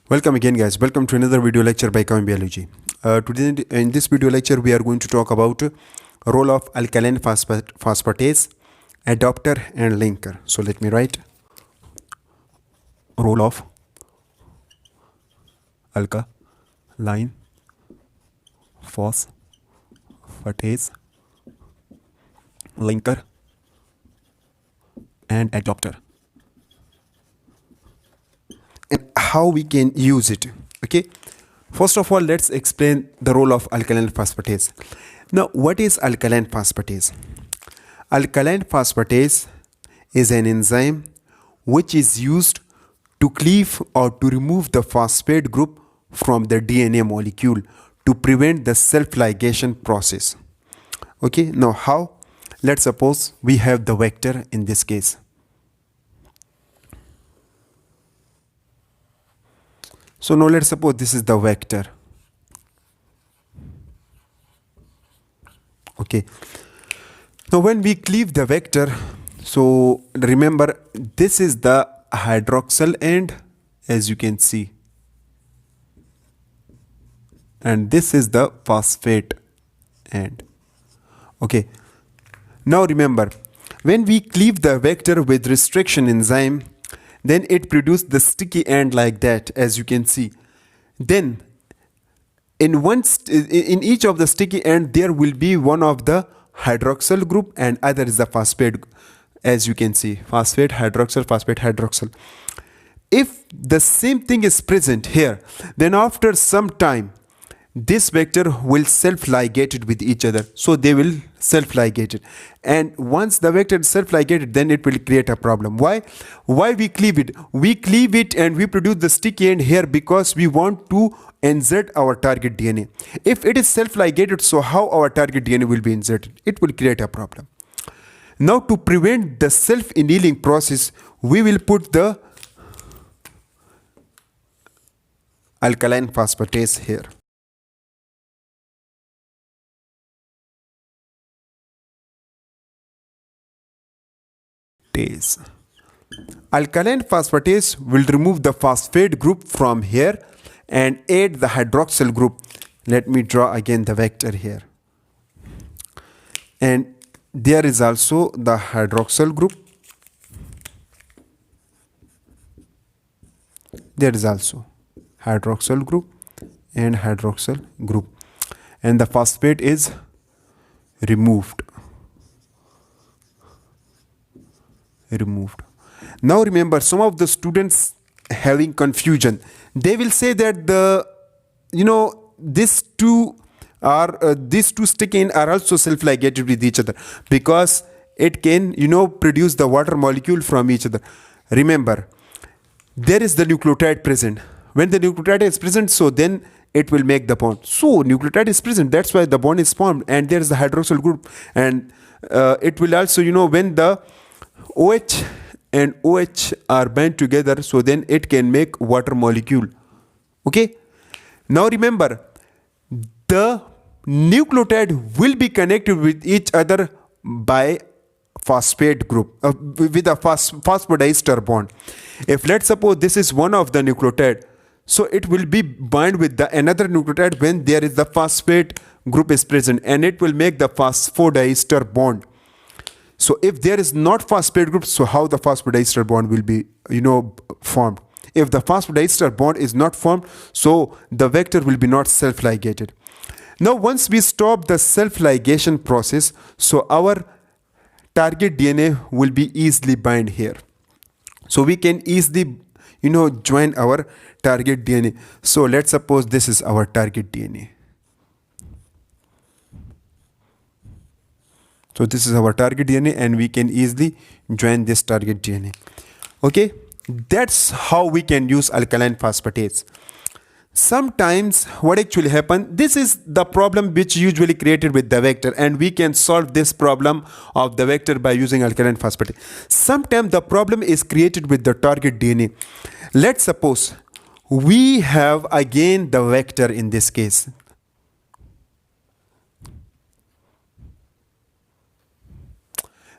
Welcome again, guys. Welcome to another video lecture by Common Biology. Today in this video lecture we are going to talk about role of alkaline phosphatase, adapter and linker. So let me write role of alkaline phosphatase, linker and adapter, and how we can use it. Okay, first of all, let's explain the role of alkaline phosphatase. Now, what is alkaline phosphatase? Alkaline phosphatase is an enzyme which is used to cleave or to remove the phosphate group from the DNA molecule to prevent the self-ligation process. Okay, now how? Let's suppose we have the vector in this case. So now let's suppose this is the vector. Okay. Now when we cleave the vector, so remember this is the hydroxyl end, as you can see, and this is the phosphate end. Okay. Now remember, when we cleave the vector with restriction enzyme, then it produces the sticky end like that, as you can see. Then in each of the sticky end there will be one of the hydroxyl group and other is the phosphate, as you can see, phosphate hydroxyl, phosphate hydroxyl. If the same thing is present here, then after some time this vector will self-ligated with each other. So they will self-ligated, and once the vector is self-ligated, then it will create a problem. Why we cleave it? We cleave it and we produce the sticky end here because we want to insert our target DNA. If it is self-ligated, so how our target DNA will be inserted? It will create a problem. Now to prevent the self-annealing process, we will put the alkaline phosphatase here. Alkaline phosphatase will remove the phosphate group from here and add the hydroxyl group. Let me draw again the vector here, and there is also the hydroxyl group. There is also hydroxyl group and hydroxyl group, and the phosphate is removed. Now remember, some of the students having confusion, they will say that these two sticky ends are also self-ligated with each other because it can produce the water molecule from each other. Remember, there is the nucleotide present. When the nucleotide is present, so then it will make the bond. So nucleotide is present, that's why the bond is formed, and there is the hydroxyl group, and it will also when the OH and OH are bound together, so then it can make water molecule. Okay. Now remember, the nucleotide will be connected with each other by phosphate group with a phosphodiester bond. If let's suppose this is one of the nucleotide, so it will be bound with the another nucleotide when there is the phosphate group is present, and it will make the phosphodiester bond. So if there is not phosphate group, so how the phosphodiester bond will be formed? If the phosphodiester bond is not formed, so the vector will be not self-ligated. Now once we stop the self-ligation process, so our target DNA will be easily bind here. So we can easily join our target DNA. So let's suppose this is our target DNA. So this is our target DNA, and we can easily join this target DNA. Okay, that's how we can use alkaline phosphatase. Sometimes what actually happens, this is the problem which usually created with the vector, and we can solve this problem of the vector by using alkaline phosphatase. Sometimes the problem is created with the target DNA. Let's suppose we have again the vector in this case.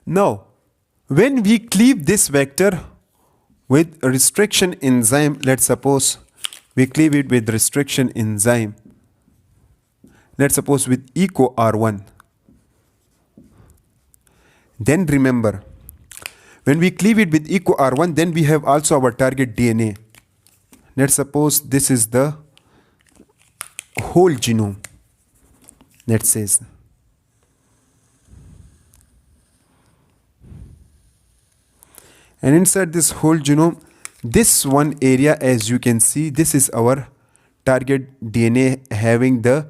Now, when we cleave this vector with restriction enzyme, let's suppose we cleave it with restriction enzyme. Let's suppose with eco R1. Then remember, when we cleave it with eco R1, then we have also our target DNA. Let's suppose this is the whole genome. Let's say. And inside this whole genome, this one area, as you can see, this is our target DNA having the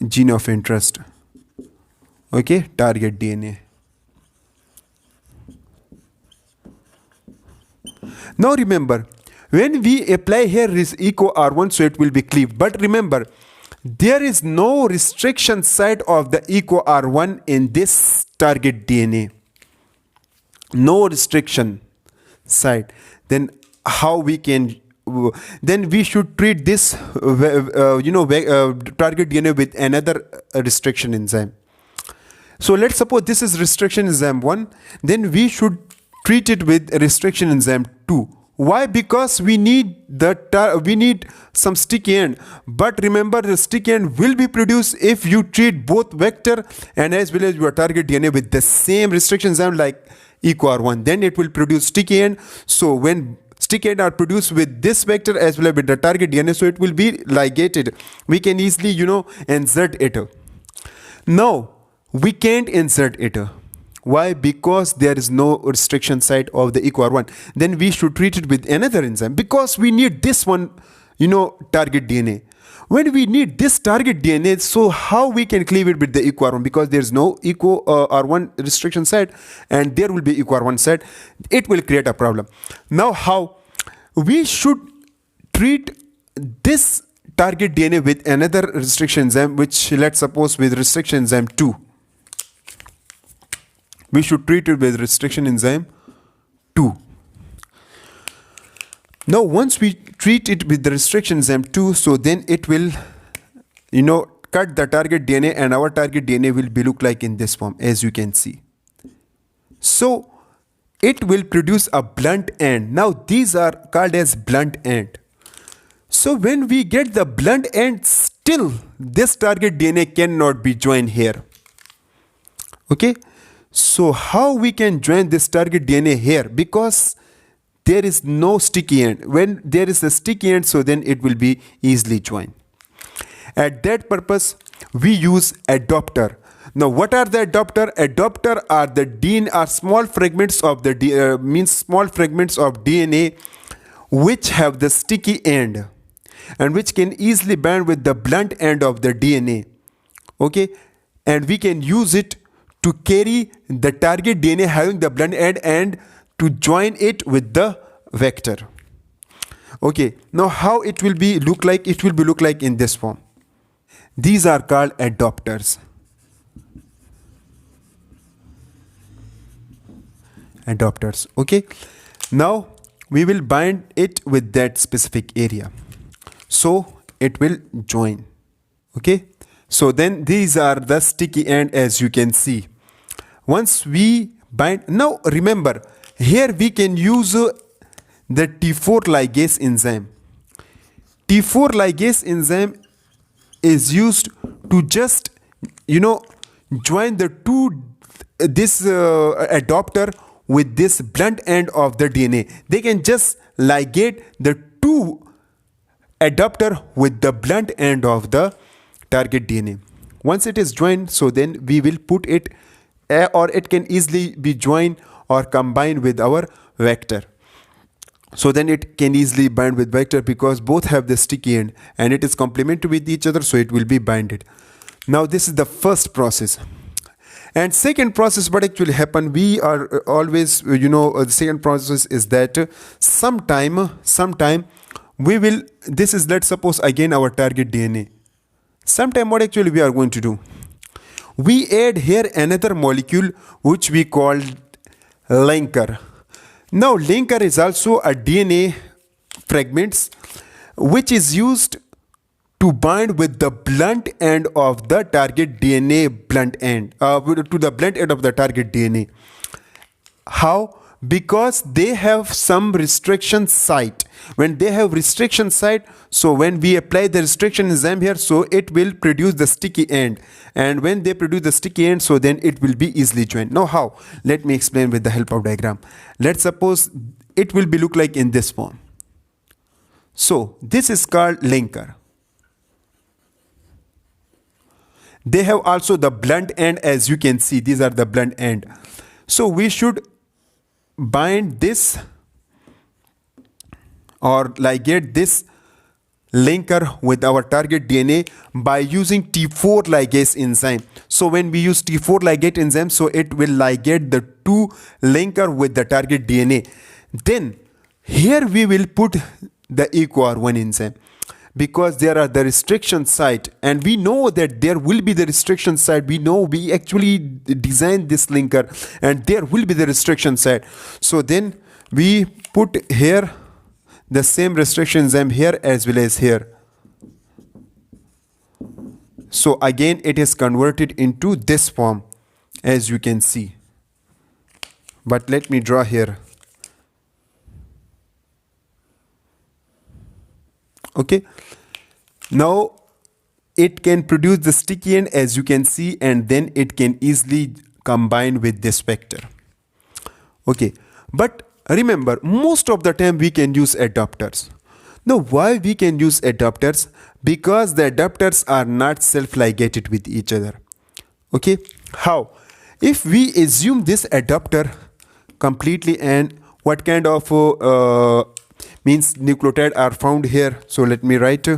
gene of interest. Okay, target DNA. Now remember, when we apply here this eco R1, so it will be cleaved. But remember, there is no restriction site of the eco R1 in this target DNA. No restriction site. Then how we can? Then we should treat this, target DNA with another restriction enzyme. So let's suppose this is restriction enzyme 1. Then we should treat it with restriction enzyme 2. Why? Because we need some sticky end. But remember, the sticky end will be produced if you treat both vector and as well as your target DNA with the same restriction enzyme like eco R1. Then it will produce sticky end. So when sticky end are produced with this vector as well as with the target DNA, so it will be ligated. We can easily, insert it. Now we can't insert it. Why? Because there is no restriction site of the eco R1. Then we should treat it with another enzyme because we need this one, target DNA. When we need this target DNA, so how we can cleave it with the eco R1? Because there is no eco R1 restriction site and there will be eco R1 site. It will create a problem. Now how? We should treat this target DNA with another restriction enzyme, which let's suppose with restriction enzyme 2. We should treat it with restriction enzyme 2. Now once we treat it with the restriction enzyme 2, so then it will, cut the target DNA and our target DNA will be look like in this form, as you can see. So it will produce a blunt end. Now these are called as blunt end. So when we get the blunt end, still this target DNA cannot be joined here. Okay. So how we can join this target DNA here? Because there is no sticky end. When there is a sticky end, so then it will be easily joined. At that purpose, we use adapter. Now, what are the adapter? Adapter are the DNA, are small fragments of the small fragments of DNA which have the sticky end and which can easily bind with the blunt end of the DNA. Okay, and we can use it to carry the target DNA having the blunt end and to join it with the vector. Okay, now how it will be look like? It will be look like in this form. These are called adapters. Adapters. Okay, now we will bind it with that specific area, so it will join. Okay, so then these are the sticky end, as you can see. Once we bind, now remember here we can use the T4 ligase enzyme. T4 ligase enzyme is used to just join the two this adapter with this blunt end of the DNA. They can just ligate the two adapter with the blunt end of the target DNA. Once it is joined, so then we will put it or it can easily be joined or combined with our vector. So then it can easily bind with vector because both have the sticky end and it is complementary with each other, so it will be binded. Now this is the first process. And second process, what actually happen, we are always, the second process is that sometime we will, this is, let's suppose again our target DNA. Sometime what actually we are going to do, we add here another molecule which we call linker. Now linker is also a DNA fragments which is used to bind with the blunt end of the target DNA blunt end, to the blunt end of the target DNA. How? Because they have some restriction site. When they have restriction site, so when we apply the restriction enzyme here, so it will produce the sticky end, and when they produce the sticky end, so then it will be easily joined. Now how? Let me explain with the help of diagram. Let's suppose it will be look like in this form. So this is called linker. They have also the blunt end, as you can see, these are the blunt end. So we should bind this or ligate this linker with our target DNA by using T4 ligase enzyme. So when we use T4 ligate enzyme, so it will ligate the two linker with the target DNA. Then here we will put the EcoR1 enzyme, because there are the restriction site, and we know that there will be the restriction site. We know we actually designed this linker and there will be the restriction site. So then we put here the same restriction enzyme here as well as here. So again it is converted into this form, as you can see. But let me draw here. Okay, now it can produce the sticky end, as you can see, and then it can easily combine with this vector. Okay, but remember, most of the time we can use adapters. Now why we can use adapters? Because the adapters are not self-ligated with each other. Okay, how? If we assume this adapter completely, and what kind of means nucleotide are found here. So let me write,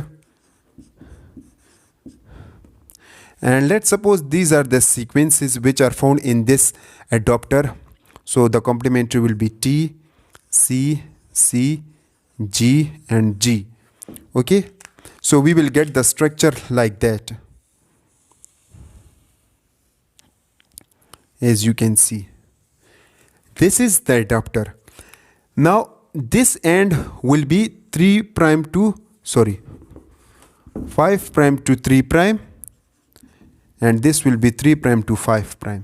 and let's suppose these are the sequences which are found in this adapter. So the complementary will be T, C, C, G and G. Okay, so we will get the structure like that, as you can see. This is the adapter. Now this end will be 5' to 3', and this will be 3' to 5'.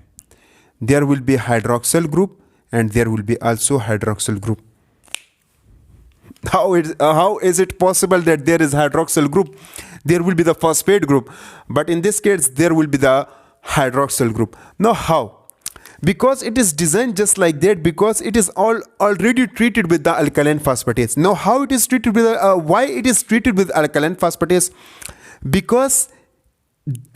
There will be hydroxyl group, and there will be also hydroxyl group. How is it possible that there is hydroxyl group? There will be the phosphate group, but in this case there will be the hydroxyl group. Now how? Because it is designed just like that, because it is already treated with the alkaline phosphatase. Now how it is treated with why it is treated with alkaline phosphatase? Because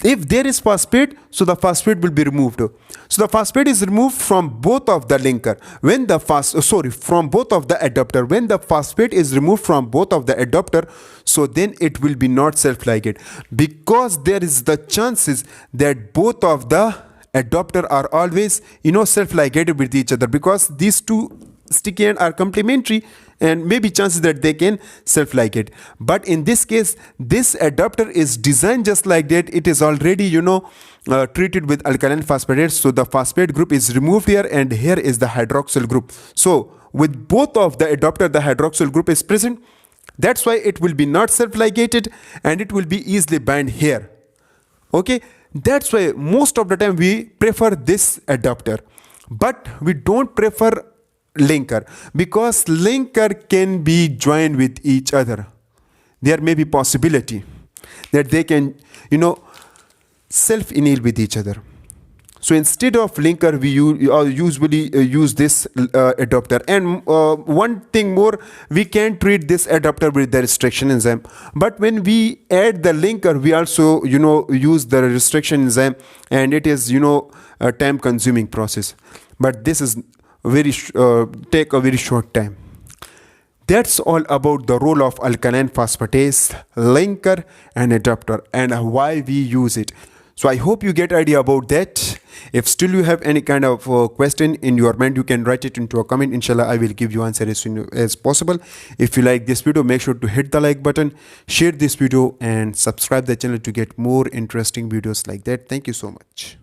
if there is phosphate, so the phosphate will be removed. So the phosphate is removed from both of the linker. When the from both of the adapter. When the phosphate is removed from both of the adapter, so then it will be not self-ligate, because there is the chances that both of the adapter are always self-ligated with each other, because these two sticky ends are complementary, and maybe chances that they can self-ligate. But in this case, this adapter is designed just like that. It is already treated with alkaline phosphatase, so the phosphate group is removed here, and here is the hydroxyl group. So with both of the adapter, the hydroxyl group is present. That's why it will be not self-ligated, and it will be easily bound here. Okay, that's why most of the time we prefer this adapter, but we don't prefer linker, because linker can be joined with each other. There may be possibility that they can self-anneal with each other. So instead of linker, we usually use this adapter. And one thing more, we can treat this adapter with the restriction enzyme. But when we add the linker, we also use the restriction enzyme, and it is a time-consuming process. But this is take a very short time. That's all about the role of alkaline phosphatase, linker and adapter, and why we use it. So I hope you get idea about that. If still you have any kind of question in your mind, you can write it into a comment. Inshallah, I will give you answer as soon as possible. If you like this video, make sure to hit the like button, share this video and subscribe the channel to get more interesting videos like that. Thank you so much.